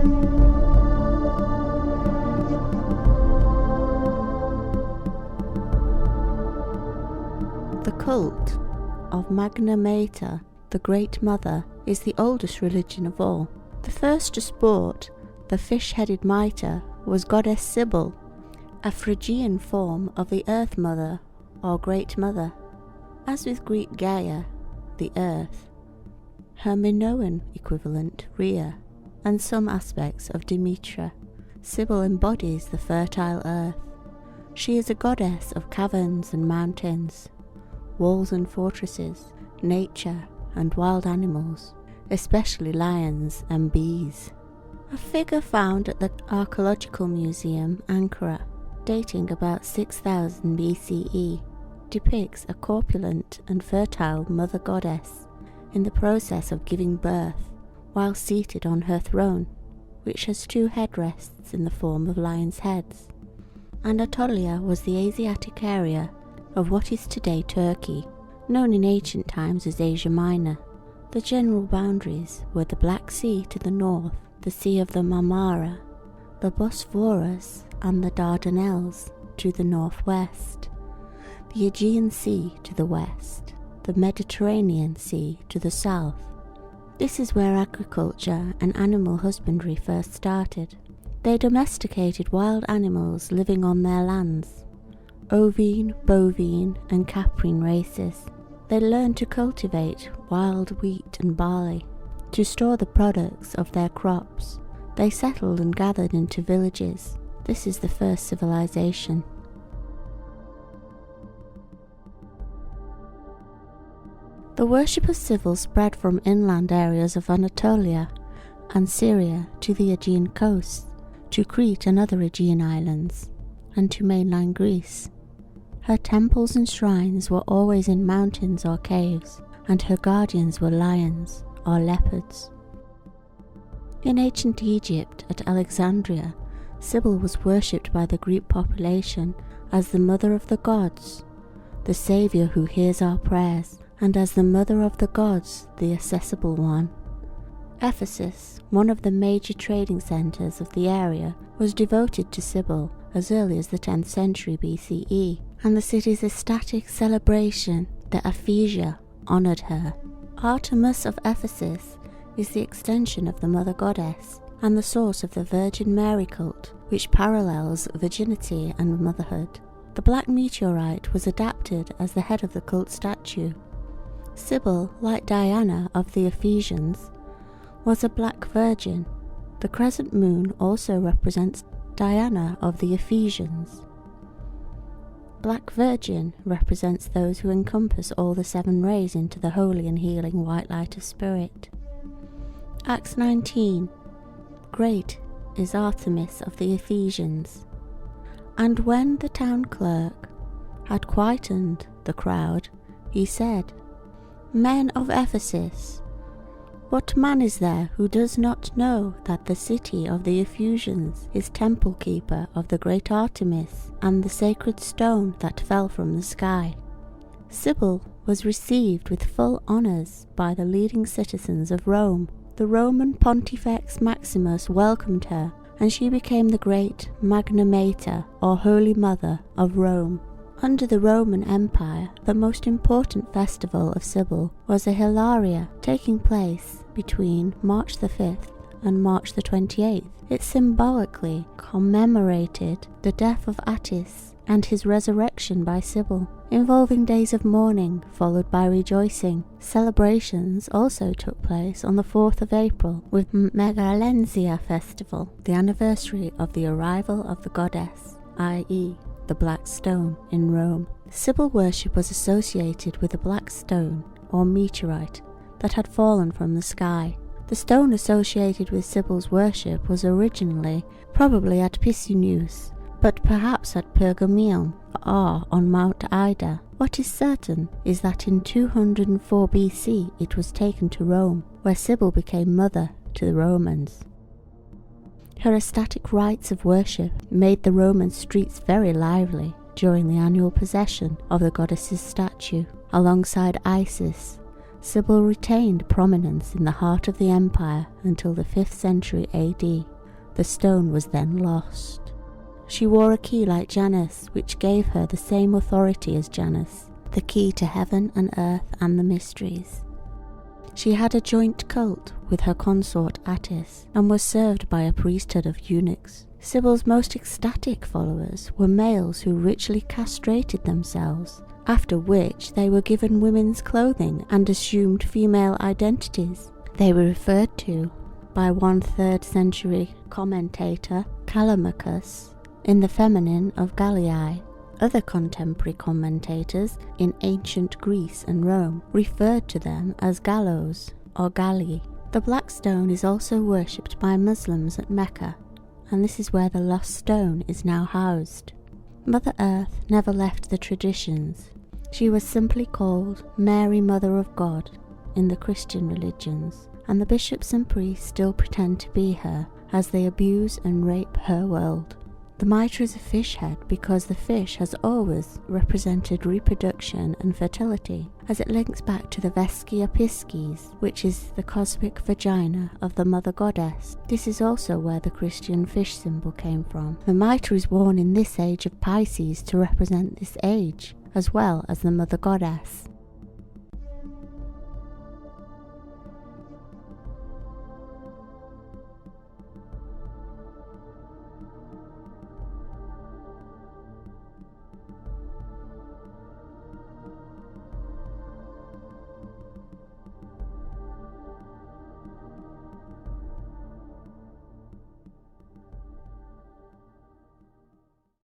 The cult of Magna Mater, the Great Mother, is the oldest religion of all. The first to sport the fish-headed mitre was goddess Cybele, a Phrygian form of the Earth Mother or Great Mother. As with Greek Gaia, the Earth, her Minoan equivalent Rhea, and some aspects of Demetra, Cybele embodies the fertile earth. She is a goddess of caverns and mountains, walls and fortresses, nature and wild animals, especially lions and bees. A figure found at the Archaeological Museum, Ankara, dating about 6000 BCE, depicts a corpulent and fertile mother goddess in the process of giving birth while seated on her throne, which has two headrests in the form of lions' heads. Anatolia was the Asiatic area of what is today Turkey, known in ancient times as Asia Minor. The general boundaries were the Black Sea to the north, the Sea of the Marmara, the Bosphorus and the Dardanelles to the northwest, the Aegean Sea to the west, the Mediterranean Sea to the south. This is where agriculture and animal husbandry first started. They domesticated wild animals living on their lands, ovine, bovine and caprine races. They learned to cultivate wild wheat and barley, to store the products of their crops. They settled and gathered into villages. This is the first civilization. The worship of Cybele spread from inland areas of Anatolia and Syria to the Aegean coast, to Crete and other Aegean islands, and to mainland Greece. Her temples and shrines were always in mountains or caves, and her guardians were lions or leopards. In ancient Egypt at Alexandria, Cybele was worshipped by the Greek population as the mother of the gods, the saviour who hears our prayers, and as the mother of the gods, the accessible one. Ephesus, one of the major trading centres of the area, was devoted to Cybele as early as the 10th century BCE, and the city's ecstatic celebration, the Ephesia, honoured her. Artemis of Ephesus is the extension of the mother goddess and the source of the Virgin Mary cult, which parallels virginity and motherhood. The black meteorite was adapted as the head of the cult statue. Cybele, like Diana of the Ephesians, was a black virgin. The crescent moon also represents Diana of the Ephesians. Black Virgin represents those who encompass all the 7 rays into the holy and healing white light of spirit. Acts 19. Great is Artemis of the Ephesians. And when the town clerk had quietened the crowd, he said, Men of Ephesus, what man is there who does not know that the city of the Ephesians is temple keeper of the great Artemis and the sacred stone that fell from the sky? Cybele was received with full honours by the leading citizens of Rome. The Roman Pontifex Maximus welcomed her, and she became the great Magna Mater, or Holy Mother, of Rome. Under the Roman Empire, the most important festival of Cybele was a Hilaria, taking place between March the 5th and March the 28th. It symbolically commemorated the death of Attis and his resurrection by Cybele, involving days of mourning followed by rejoicing. Celebrations also took place on the 4th of April with Megalenzia Festival, the anniversary of the arrival of the goddess, i.e. the Black Stone, in Rome. Cybele worship was associated with a black stone or meteorite that had fallen from the sky. The stone associated with Cybele's worship was originally probably at Picenus, but perhaps at Pergamum or on Mount Ida. What is certain is that in 204 BC it was taken to Rome, where Cybele became mother to the Romans. Her ecstatic rites of worship made the Roman streets very lively during the annual procession of the goddess's statue. Alongside Isis, Cybele retained prominence in the heart of the empire until the 5th century AD. The stone was then lost. She wore a key like Janus, which gave her the same authority as Janus, the key to heaven and earth and the mysteries. She had a joint cult with her consort Attis, and was served by a priesthood of eunuchs. Cybele's most ecstatic followers were males who ritually castrated themselves, after which they were given women's clothing and assumed female identities. They were referred to by one 3rd century commentator, Callimachus, in the feminine of Gallii. Other contemporary commentators in ancient Greece and Rome referred to them as gallows or galli. The black stone is also worshipped by Muslims at Mecca, and this is where the lost stone is now housed. Mother Earth never left the traditions. She was simply called Mary Mother of God in the Christian religions, and the bishops and priests still pretend to be her as they abuse and rape her world. The mitre is a fish head because the fish has always represented reproduction and fertility, as it links back to the Vescia Piscis, which is the cosmic vagina of the mother goddess. This is also where the Christian fish symbol came from. The mitre is worn in this age of Pisces to represent this age, as well as the mother goddess.